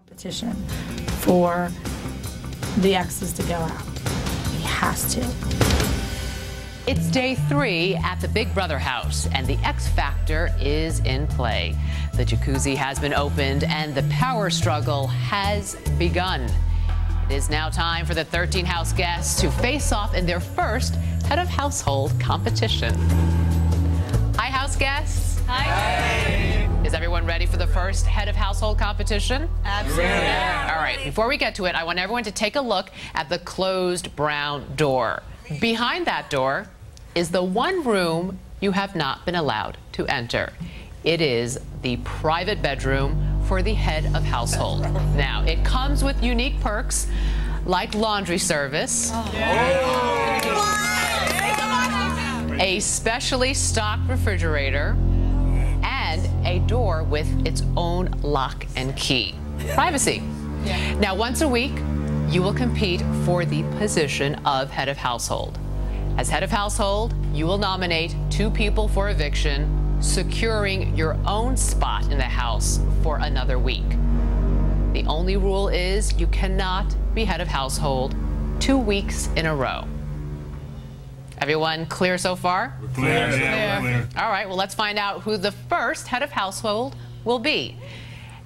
Petition for the exes to go out. He has to. It's day 3 at the Big Brother house, and the X Factor is in play. The jacuzzi has been opened, and the power struggle has begun. It is now time for the 13 house guests to face off in their first head of household competition. Hi, house guests. Hi. Is everyone ready for the first head of household competition? Absolutely. All right, before we get to it, I want everyone to take a look at the closed brown door. Behind that door is the one room you have not been allowed to enter. It is the private bedroom for the head of household. Now, it comes with unique perks like laundry service, a specially stocked refrigerator, and a door with its own lock and key. Privacy. Now, once a week, you will compete for the position of head of household. As head of household, you will nominate 2 people for eviction, securing your own spot in the house for another week. The only rule is you cannot be head of household 2 weeks in a row. Everyone clear so far? We're clear. Yeah, we're clear. All right, well, let's find out who the first head of household will be.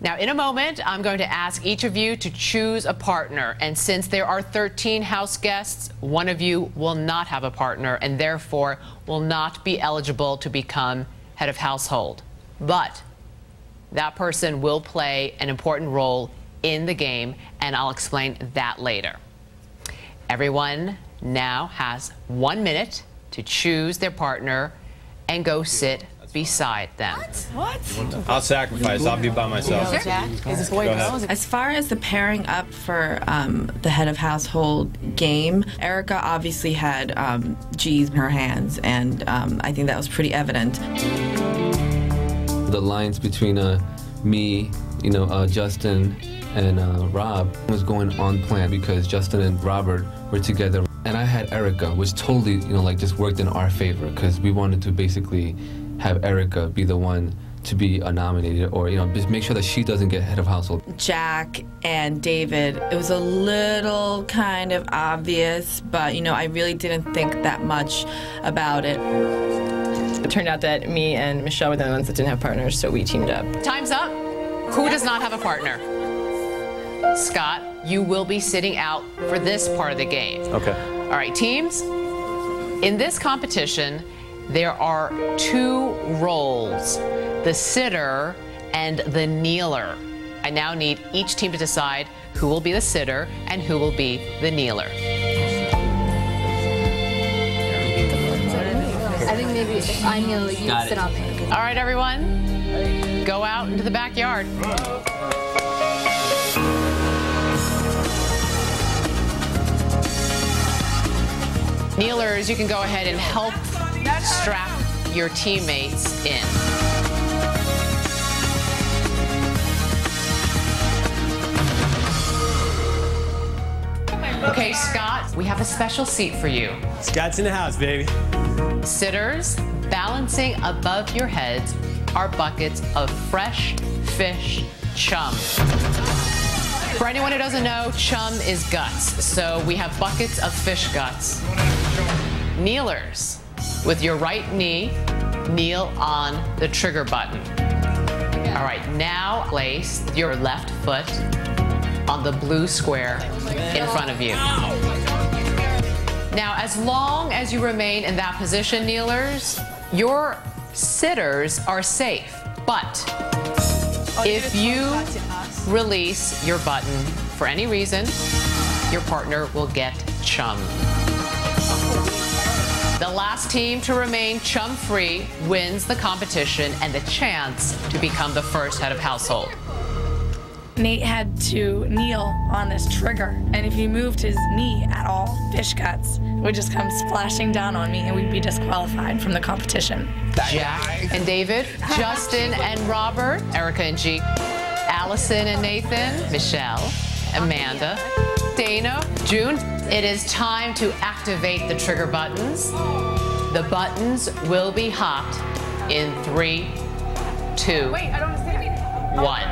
Now, in a moment, I'm going to ask each of you to choose a partner. And since there are 13 house guests, one of you will not have a partner and therefore will not be eligible to become head of household. But that person will play an important role in the game, and I'll explain that later. Everyone now has 1 minute to choose their partner and go sit beside them. What? I'll sacrifice. I'll be by myself. Is this boy girl? As far as the pairing up for the head of household game, Erica obviously had G's in her hands, and I think that was pretty evident. The lines between me, Justin, and Rob was going on plan because Justin and Robert were together. And I had Erica, which totally, just worked in our favor because we wanted to basically have Erica be the one to be nominated, or just make sure that she doesn't get head of household. Jack and David, it was a little kind of obvious, but I really didn't think that much about it. It turned out that me and Michelle were the ones that didn't have partners, so we teamed up. Time's up. Who does not have a partner? Scott, you will be sitting out for this part of the game. Okay. All right, teams. In this competition, there are 2 roles, the sitter and the kneeler. I now need each team to decide who will be the sitter and who will be the kneeler. I think maybe if I kneel, you sit on me. All right, everyone, go out into the backyard. Kneelers, you can go ahead and help strap your teammates in. Okay, Scott, we have a special seat for you. Scott's in the house, baby. Sitters, balancing above your heads are buckets of fresh fish chum. For anyone who doesn't know, chum is guts. So we have buckets of fish guts. Kneelers, with your right knee, kneel on the trigger button. All right, now place your left foot on the blue square in front of you. Now, as long as you remain in that position, kneelers, your sitters are safe. But if you release your button for any reason, your partner will get chum. The last team to remain chum-free wins the competition and the chance to become the first head of household. Nate had to kneel on this trigger, and if he moved his knee at all, fish guts would just come splashing down on me, and we'd be disqualified from the competition. Jack and David, Justin and Robert, Erica and G, Allison and Nathan, Michelle, Amanda, Dana, June. It is time to activate the trigger buttons. The buttons will be hot in 3, 2, 1.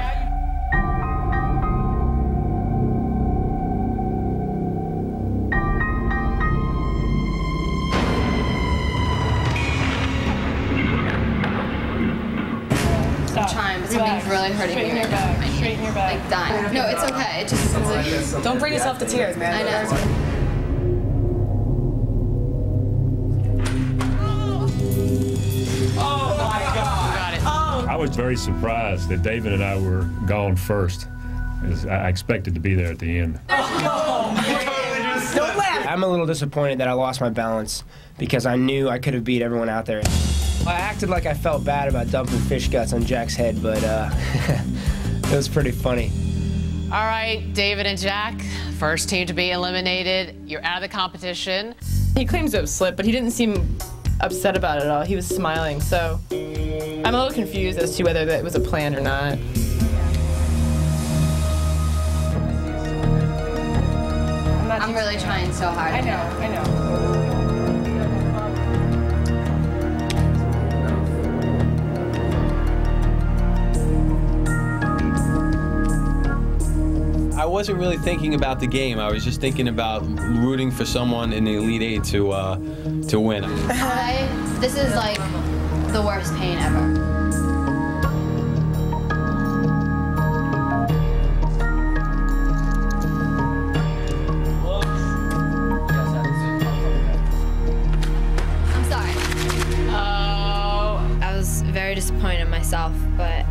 I'm trying, but something's really hurting me right now. Straighten your back. Like dying. No, it's okay. It just Don't bring yourself to tears, man. I know. I was very surprised that David and I were gone first. I expected to be there at the end. I'm a little disappointed that I lost my balance because I knew I could have beat everyone out there. I acted like I felt bad about dumping fish guts on Jack's head, but it was pretty funny. All right, David and Jack, first team to be eliminated. You're out of the competition. He claims to have slipped, but he didn't seem upset about it at all. He was smiling, so I'm a little confused as to whether that was a plan or not. I'm really trying so hard. I know. I wasn't really thinking about the game. I was just thinking about rooting for someone in the Elite Eight to win. This is like the worst pain ever. Very disappointed in myself, but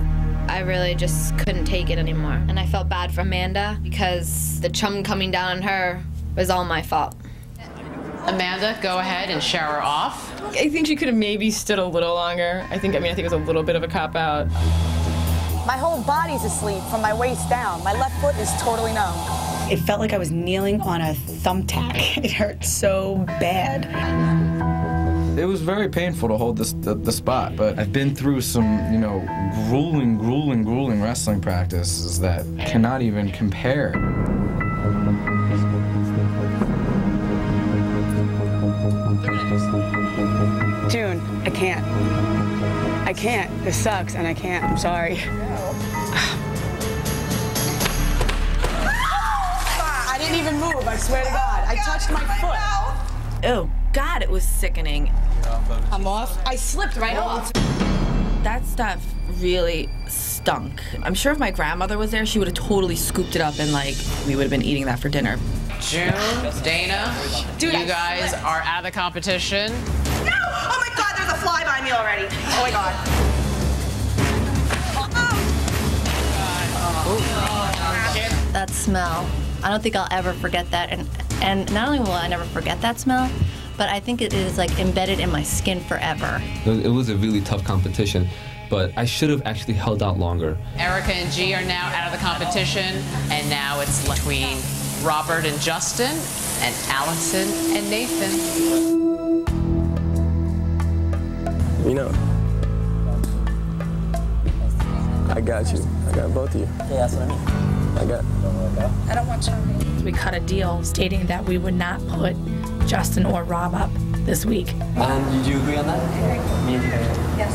I really just couldn't take it anymore. And I felt bad for Amanda because the chum coming down on her was all my fault. Amanda, go ahead and shower off. I think she could have maybe stood a little longer. I think it was a little bit of a cop-out. My whole body's asleep from my waist down. My left foot is totally numb. It felt like I was kneeling on a thumbtack. It hurt so bad. It was very painful to hold the spot, but I've been through some, grueling wrestling practices that cannot even compare. June, I can't. I can't. This sucks, and I can't. I'm sorry. I didn't even move, I swear to God. I touched my foot. Oh, God, it was sickening. I'm off. I slipped right off. That stuff really stunk. I'm sure if my grandmother was there, she would have totally scooped it up and, we would have been eating that for dinner. June, Dana, you guys are out of the competition. No! Oh, my God, there's a fly by me already. Oh, my God. That smell, I don't think I'll ever forget that. And not only will I never forget that smell, but I think it is embedded in my skin forever. It was a really tough competition, but I should have actually held out longer. Erica and G are now out of the competition, and now it's between Robert and Justin, and Allison and Nathan. I got you. I got both of you. Yeah, that's what I mean. I don't want you. We cut a deal stating that we would not put Justin or Rob up this week. And did you agree on that? Yes.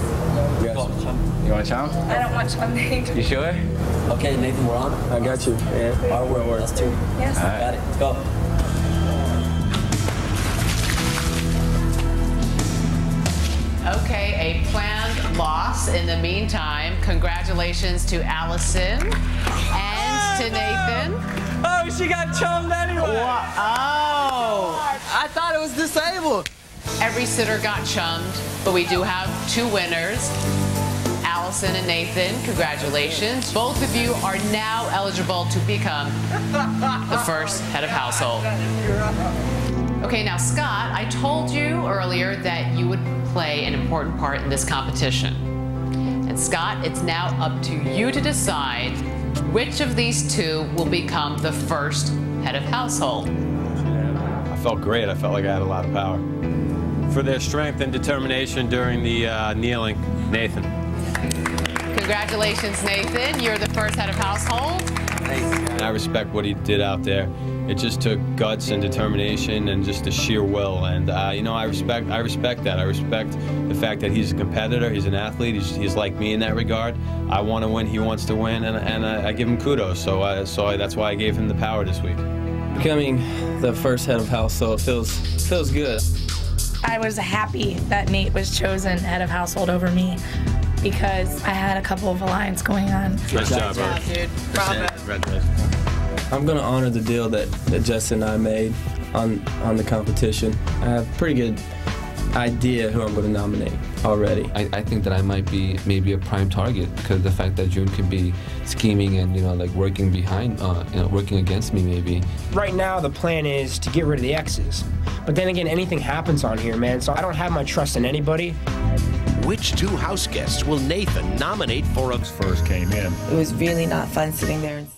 You want Chum? I don't want Chum. You sure? Okay, Nathan, we're on. I got you. Yeah. Our word. That's two. Yes. All right. Got it. Let's go. Okay, a planned loss. In the meantime, congratulations to Allison and to Nathan. Oh, she got chummed anyway. Oh. I thought it was disabled. Every sitter got chummed, but we do have two winners. Allison and Nathan, congratulations. Both of you are now eligible to become the first head of household. Okay, now Scott, I told you earlier that you would play an important part in this competition. And Scott, it's now up to you to decide which of these two will become the first head of household. I felt great. I felt like I had a lot of power. For their strength and determination during the kneeling, Nathan. Congratulations, Nathan. You're the first head of household. And I respect what he did out there. It just took guts and determination and just a sheer will. And I respect that. I respect the fact that he's a competitor. He's an athlete. He's like me in that regard. I want to win. He wants to win, and I give him kudos. So that's why I gave him the power this week. Becoming the first head of household feels good. I was happy that Nate was chosen head of household over me. because I had a couple of alliance going on. Nice job, Art. dude. Bravo. Congratulations. I'm gonna honor the deal that Justin and I made on the competition. I have a pretty good idea who I'm gonna nominate already. I think that I might be maybe a prime target because of the fact that June can be scheming and, you know, like working behind, working against me maybe. Right now, the plan is to get rid of the exes. But then again, anything happens on here, man, so I don't have my trust in anybody. Which 2 house guests will Nathan nominate for a... First came in. It was really not fun sitting there and